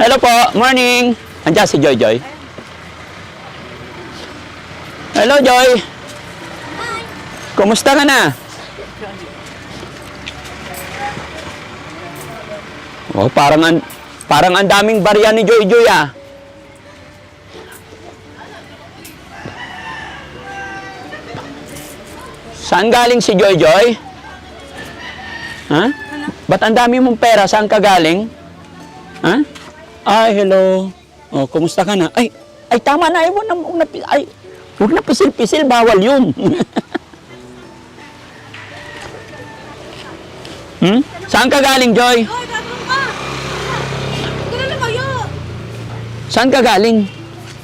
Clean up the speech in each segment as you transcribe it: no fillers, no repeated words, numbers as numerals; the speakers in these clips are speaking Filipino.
Hello po, morning. Andiyan si Joy Joy. Hello Joy. Hi. Kumusta ka na? Oh, parang ang daming barya ni Joy Joy ah. Saan galing si Joy Joy? Ha? Ba't ang dami mong pera? Saan ka galing? Ha? Ay, hello. Oh, kumusta ka na? Ay, tama na. Huwag na pisil-pisil. Bawal yun. Saan ka galing, Joy? Hoy, tatlong ka! Kilala kayo! Saan ka galing?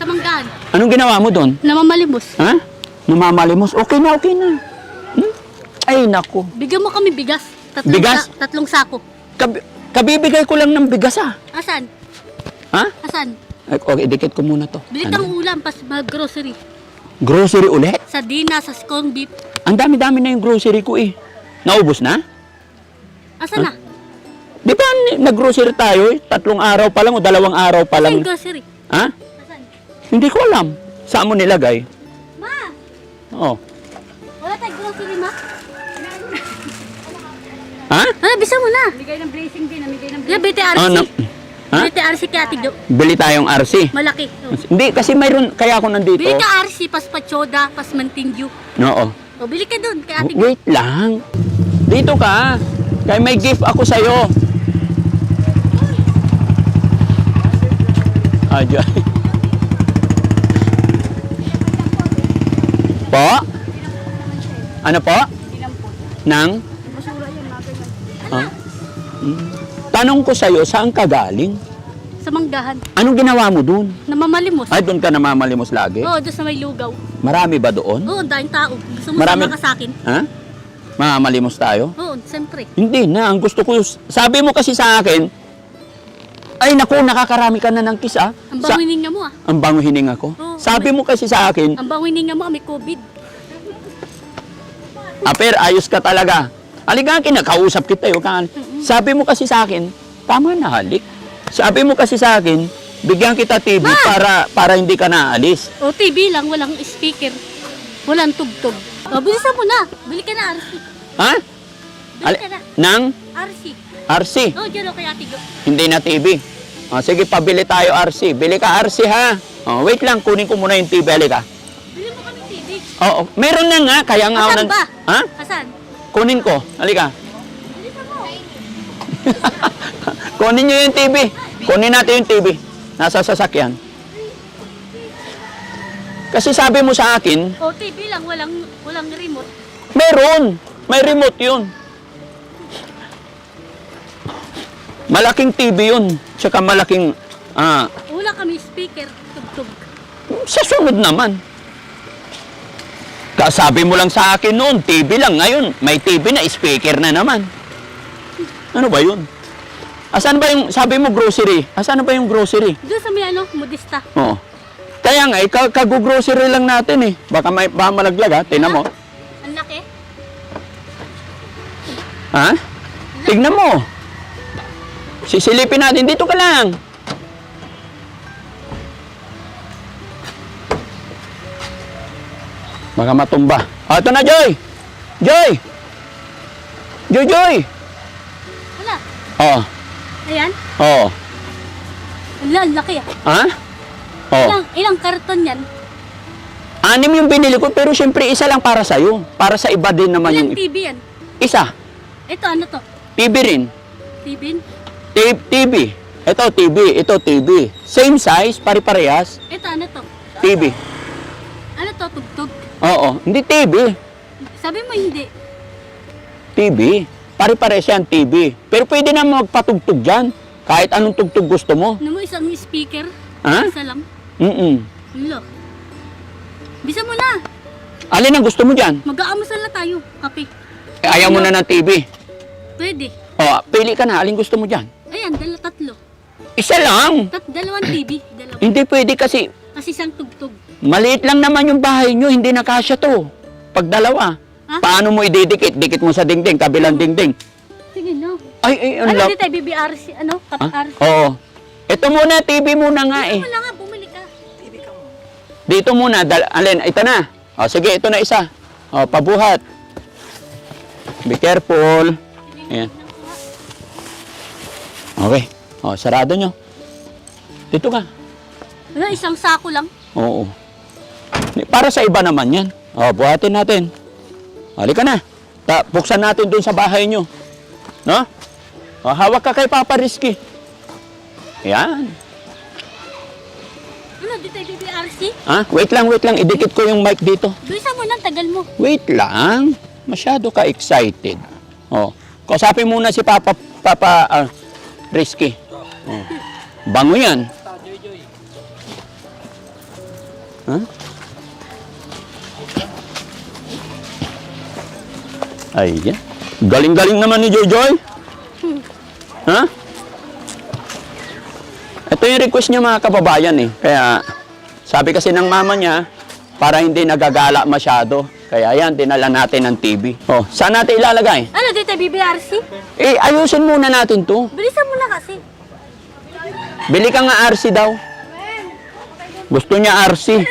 Sa Manggaan. Anong ginawa mo doon? Namamalimos. Ha? Namamalimos? Okay na, okay na. Ay, naku. Bigyan mo kami bigas. Bigas? Tatlong sako. Kabibigay ko lang ng bigas, ah. Asan? Ha? Asan? Ay, okay, dikit ko muna to. Bili Ano? kang ulam, pas mag-grocery. Grocery ulit? Sardina, sa corned beef. Ang dami-dami na yung grocery ko eh. Naubos na? Asan na? Di ba nag-grocery tayo eh? 3 araw pa lang o 2 araw pa Asan lang. grocery? Ha? Asan? Hindi ko alam. Saan mo nilagay? Ma! Oh. Wala tayong grocery, ma? Ha? Ano, bisa mo na. Bigay ng blessing din, namigay ng Yeah, BTRC. Oh, ha? BTRC kaya tigyo. Bili tayong RC. Malaki. Oh. Hindi, kasi mayroon, kaya ako nandito. Bili ka RC, pas pachoda, pas mantingyu. Oo. O, bili ka dun, kaya tigyo. Wait lang. Dito ka. Kaya may gift ako sa'yo. Joy. Po? Ano po? Nang? Ah? Tanong ko sa'yo, saan ka galing? Sa Manggahan. Anong ginawa mo dun? Namamalimos. Ay, doon ka namamalimos lagi? Oo, doon sa may lugaw. Marami ba doon? Oo, dahil tao. Gusto mo Marami- sama ka sa akin? Ha? Mamamalimos tayo? Oo, siyempre. Hindi na, ang gusto ko, sabi mo kasi sa akin, ay naku, nakakarami ka na ng kiss ah. Ang bango hininga mo ah. Ang bango hininga ko. Oo, Sabi mo kasi sa akin, Ang bango hininga mo, may COVID. Aper, ayos ka talaga. Halika, kinakausap kita. Sabi mo kasi sa akin, tama na halik. Sabi mo kasi sa akin, bigyan kita TV para hindi ka naalis. O, TV lang, walang speaker. Walang tugtog. O, bilisan mo na. Bili ka na RC. Ha? Bili ka na. Nang RC. RC, Oo, dyan o kaya tigo. hindi na TV. Sige, pabili tayo RC. Bili ka RC ha. Wait lang, kunin ko muna yung TV. Halika. Bili mo kami TV. Oo, meron na nga, kaya nga Asan ba? Ha? Asan? Kunin ko. Halika. Bilisan mo. Kunin nyo yung TV. Kunin natin yung TV. Nasa sasakyan. Kasi sabi mo sa akin, O, TV lang, walang remote. meron. May remote yun. Malaking TV yun. Tsaka malaking, Wala kami speaker, tugtog. sa sunod naman. Sabi mo lang sa akin noon, TV lang. Ngayon, may TV na, speaker na naman. Ano ba yun? Asan ba yung, sabi mo grocery? Asan ba yung grocery? Doon sa may modista. Oo. Kaya nga, kagu-grocery lang natin eh. Baka malaglag ha, tingnan mo. Ang laki. Ha? Tignan mo. Sisilipin natin. Dito ka lang. Baka matumba. Ito na, Joy! Joy! Joy, Joy! Wala. Oo. Ayan. Oo. Wala, ang laki ah. Ha? Oo. Ilang karton yan? 6 yung binili ko, pero syempre isa lang para sa'yo. Para sa iba din naman Ilang yung... TV yan? Isa. Ito, ano to? TV rin. TV? TV. Ito, TV. Ito, TV. Same size, pare-parehas. Ito, ano to? TV. Ano to, tugtog? Oo. Hindi TV. Sabi mo hindi. TV. Pare-parehas yan, TV. Pero pwede na magpatugtog dyan. Kahit anong tugtog gusto mo. Ano mo isang speaker? Ha? Isa lang? Lo. Bisa mo na. Alin ang gusto mo dyan? Mag-aamusal na tayo. Kape. Ayaw mo na ng TV. Pwede. Pili ka na. Alin gusto mo dyan? Ayan, tatlo. Isa lang. Dalawang TV. Dalawa. Hindi pwede kasi Kasi isang tugtog. maliit lang naman yung bahay nyo. Hindi na kasya to. Pag dalawa. Ha? Paano mo ididikit? Dikit mo sa dingding, kabilang dingding. Sige, no. Ay, ang Ano lap. di tayo BBRC? Ano? Ha? RC? Oo. Ito muna, TV muna nga eh. Wala nga, bumili ka. Dito muna, alin, ito na. O, sige, ito na isa. O, pabuhat. Be careful. Ayan. Okay. O, sarado nyo. Dito ka. Wala, isang sako lang. Oo. Para sa iba naman yan. O, buhatin natin. Halika na. Buksan natin dun sa bahay nyo. No? O, hawak ka kay Papa Rizky. Ayan. Ano, dito yung BBRC? Ha? Wait lang. Idikit ko yung mic dito. Bisa mo na, tagal mo. Wait lang. Masyado ka excited. Oh. Kausapin muna si Papa Rizky. Oh. Bango yan. Ha? Ayan. Galing-galing naman ni Joy. Ha? Ito yung request niya mga kababayan eh. Kaya sabi kasi ng mama niya, para hindi nagagala masyado. Kaya yan, dinala natin ng TV. Oh, saan natin ilalagay? Ano, dito yung BBRC? Eh, ayusin muna natin to. Bilisan mo na kasi. Bili ka nga RC daw. Gusto niya RC.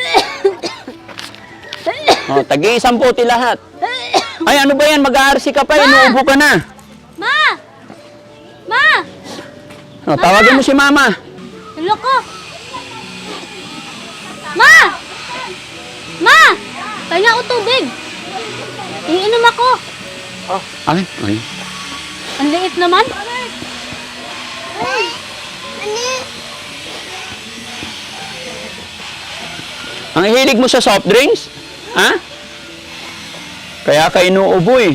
Oh, tagi-isang puti lahat. Ay, ano ba yan? Mag-RC ka pa, inuubo ka na. Ma! Ma! Oh, tawagin mo si mama. Hello ko! Ma! Ma! Kaya ako tubig. Iinom ako. Ay, ay. Ang liit naman. Ang hilig mo sa soft drinks? Ha? Kaya ka inuubo eh.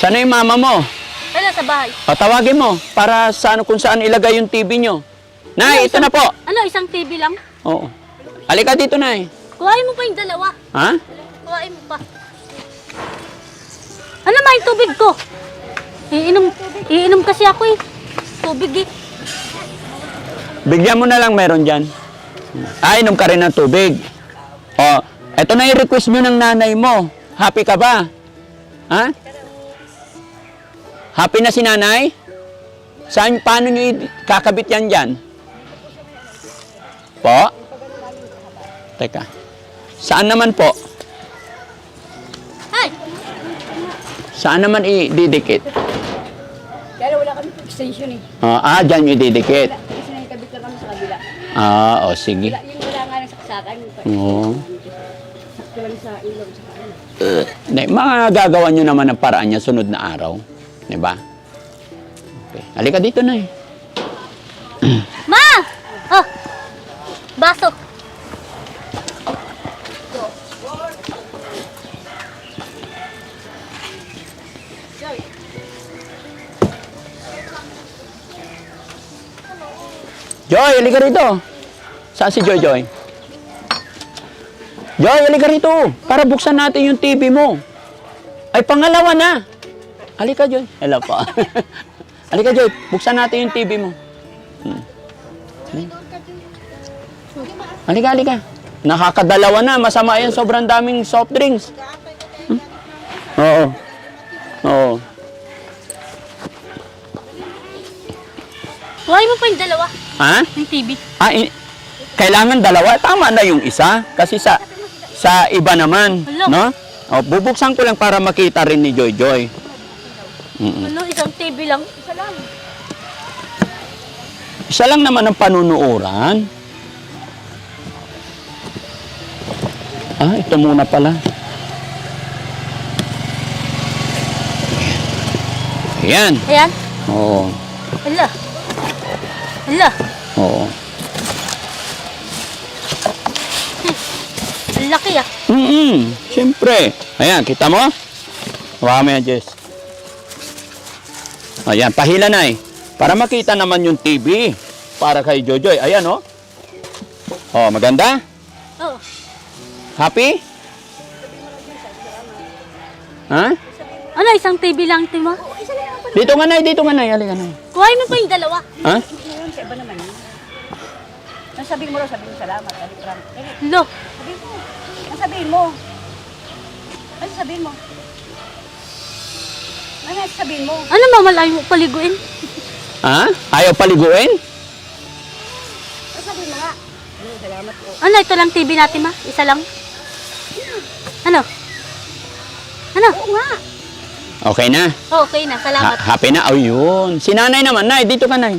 Sana yung mama mo? Wala sa bahay. O, tawagin mo para kung saan ilagay yung TV nyo. Nay, ito na po. Ano, isang TV lang? Oo. Halika dito, Nay. Kuhain mo pa yung dalawa. Ha? Kuhain mo pa. Ano ba yung tubig ko? Iinom kasi ako eh. Tubig eh. Bigyan mo na lang meron dyan. Inom ka rin ng tubig. O, eto na yung request nyo ng nanay mo. Happy ka ba? Ha? Happy na si nanay? Paano nyo kakabit yan dyan? Po? Teka. Saan naman po? Ay! Saan naman ididikit? Kaya wala kami extension eh. Dyan yung ididikit. Kasi nakikabit lang kami sa kabila. O sige. Yung wala nga ng saksakan. Oo. Sakto lang sa ilaw sa kanan. Magagawa nyo naman ang paraan niya sunod na araw. Diba? Okay. Halika dito na eh. Ma! Oh! Baso. Joy, halika rito. Saan si Joy? Joy, halika rito. Para buksan natin yung TV mo. Ay, pangalawa na. Halika, Joy. Hello po. Halika, Joy. Buksan natin yung TV mo. Halika. Nakakadalawa na. Masama yan. Sobrang daming soft drinks. Oo. Kuhain mo pa yung dalawa. Ha? Yung TV. Kailangan dalawa. Tama na yung isa. Kasi sa iba naman. Hello. No? Bubuksan ko lang para makita rin ni Joy Joy. Ano, isang TV lang? Isa lang naman ang panunuuran. Ito muna pala. Ayan. Ayan. Oo. Hala. Oo. Ang laki ah. Siyempre. Ayan, kita mo? Hawakan mo yan, Jess. Ayan, pahila na eh. Para makita naman yung TV. Para kay Jojoy. Ayan, oh. Oh, maganda? Oh. Happy? Ha? Ano, isang TV lang, Timo? Dito nga, Nay. Halika, Nay. Kuhain mo pa yung dalawa. Ha? Yun, sa iba naman yun. Ang sabihin mo raw, sabihin mo salamat. Hello. Sabihin mo. Ang sabihin mo. Ano sabihin mo? Ano sabihin mo? Ano, mamalayo mo paliguin? Ha? Ayaw paliguin? Sabihin mo nga. Salamat po. Ano, ito lang TV natin, ma? Isa lang? Ano? Ano? Oo nga. Okay na. Okay na, salamat. Happy na? Oh, yun. Si nanay naman. Nay, dito ka, nay.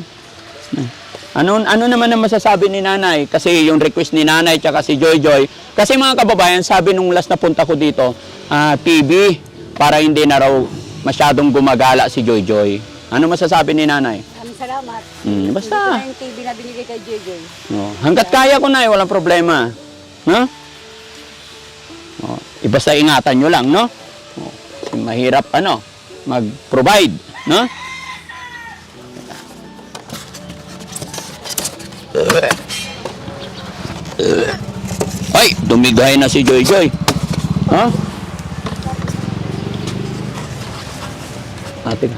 Ano naman ang masasabi ni nanay? Kasi yung request ni nanay tsaka si Joy Joy. Kasi mga kababayan, sabi nung last na punta ko dito, TV, para hindi na raw masyadong gumagala si Joy Joy. Ano masasabi ni nanay? Maraming salamat. Basta. Ito na yung TV na binigay kay Joy. Oh, hanggat kaya ko na, walang problema. No? Oh, basta ingatan nyo lang, no? Oh, kasi mahirap, mag-provide, no? Ay, dumigay na si Joy Joy. Ha? Ate ka.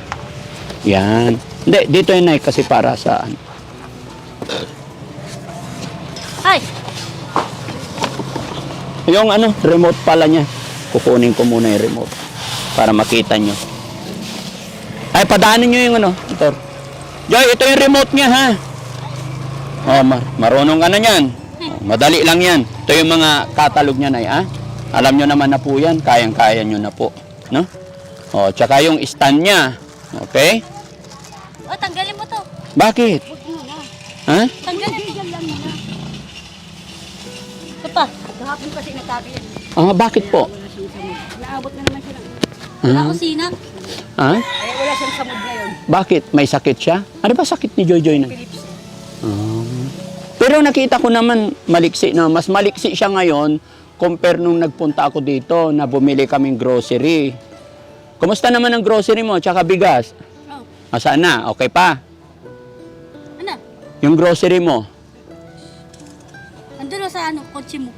Yan. Hindi, dito yun, Nay, kasi para sa Ay, yung remote pala niya. Kukunin ko muna yung remote para makita nyo. Ay, padaanin nyo yung ito. Joy, ito yung remote niya, ha? Oh, marunong ka na yan. Oh, madali lang yan. Ito yung mga catalog niya, Nay, ha? Alam nyo naman na po yan. Kayang-kaya nyo na po. No? Oh, tsaka yung stand niya. Okay? oh, tanggalin mo to. Bakit? Ha? Tanggalin mo. Ito pa. Kahapon kasi natabi yan. Bakit po? Wala siyang samod. Naabot na naman siya. Wala Ah? kusina. Ha? Kaya wala siyang samod ngayon. Bakit? May sakit siya? Ano ba sakit ni Joy Joy na? Philips. Pero nakita ko naman maliksi na. Mas maliksi siya ngayon compare nung nagpunta ako dito na bumili kaming grocery. Kumusta naman ang grocery mo tsaka bigas? Oh, Saan na? Okay pa? ano? Yung grocery mo? Andun sa kotse mo.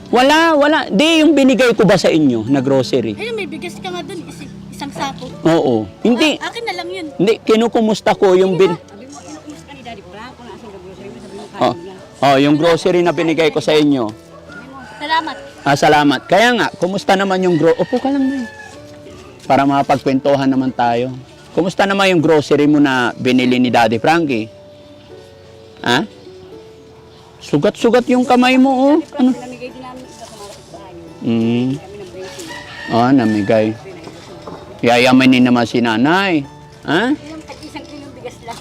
Wala. Di yung binigay ko ba sa inyo na grocery? Ayun, may bigas ka nga dun. Isang sako. Oo. Hindi. Akin na lang yun. Hindi. Kinukumusta ko yung Sabi mo, inuumus ka ni Daddy Frank kung nasaan ka grocery mo. Sabi mo, kain na. yung grocery na binigay ko sa inyo. Salamat. Salamat. Kaya nga, kumusta naman yung Opo ka lang na. Para makapagkwentuhan naman tayo. Kumusta naman yung grocery mo na binili ni Daddy Frankie? Ha? Sugat-sugat yung kamay mo, oh. Ano? Namigay din namin isa sa mga kapitbahay. Mm. Kami ng bracing. Namigay. Yayamanin naman si nanay. Ha? Yung isang kilong bigas lang.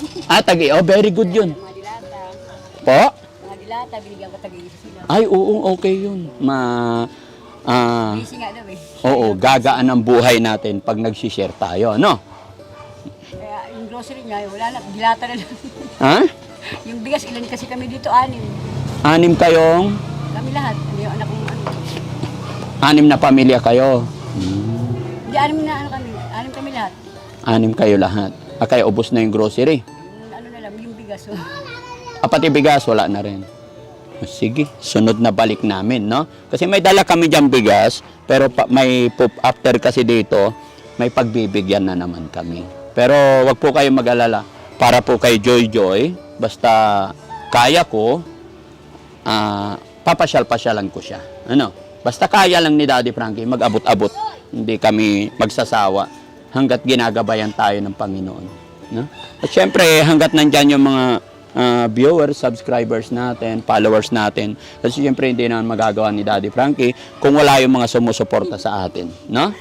Very good yun. Mga dilata. Po? Mga dilata, binigyan ko tag-iisa sila. Ay, oo, okay yun. Busy nga daw eh. Oo, gagaan ang buhay natin pag nagsishare tayo, no? Kaya yung grocery niya, wala na, dilata na lang. Ha? Yung bigas, ilan kasi kami dito, 6. 6 kayong, Kami lahat. Yung anak kong 6 na pamilya kayo. Hindi, 6 na kami. 6 kami lahat. 6 kayo lahat. Kaya ubos na yung grocery. Yung na lang, yung bigas. Oh. Pati bigas, wala na rin. Sige, sunod na balik namin, no? Kasi may dala kami dyan bigas, pero after kasi dito, may pagbibigyan na naman kami. Pero wag po kayo mag-alala. Para po kay Joy Joy, basta kaya ko, papasyal-pasyalan ko siya. Basta kaya lang ni Daddy Frankie, mag-abot-abot. Hindi kami magsasawa hanggat ginagabayan tayo ng Panginoon. No? At syempre, hanggat nandyan yung mga viewers, subscribers natin, followers natin. Kasi syempre, hindi naman magagawa ni Daddy Frankie kung wala yung mga sumusuporta sa atin. No?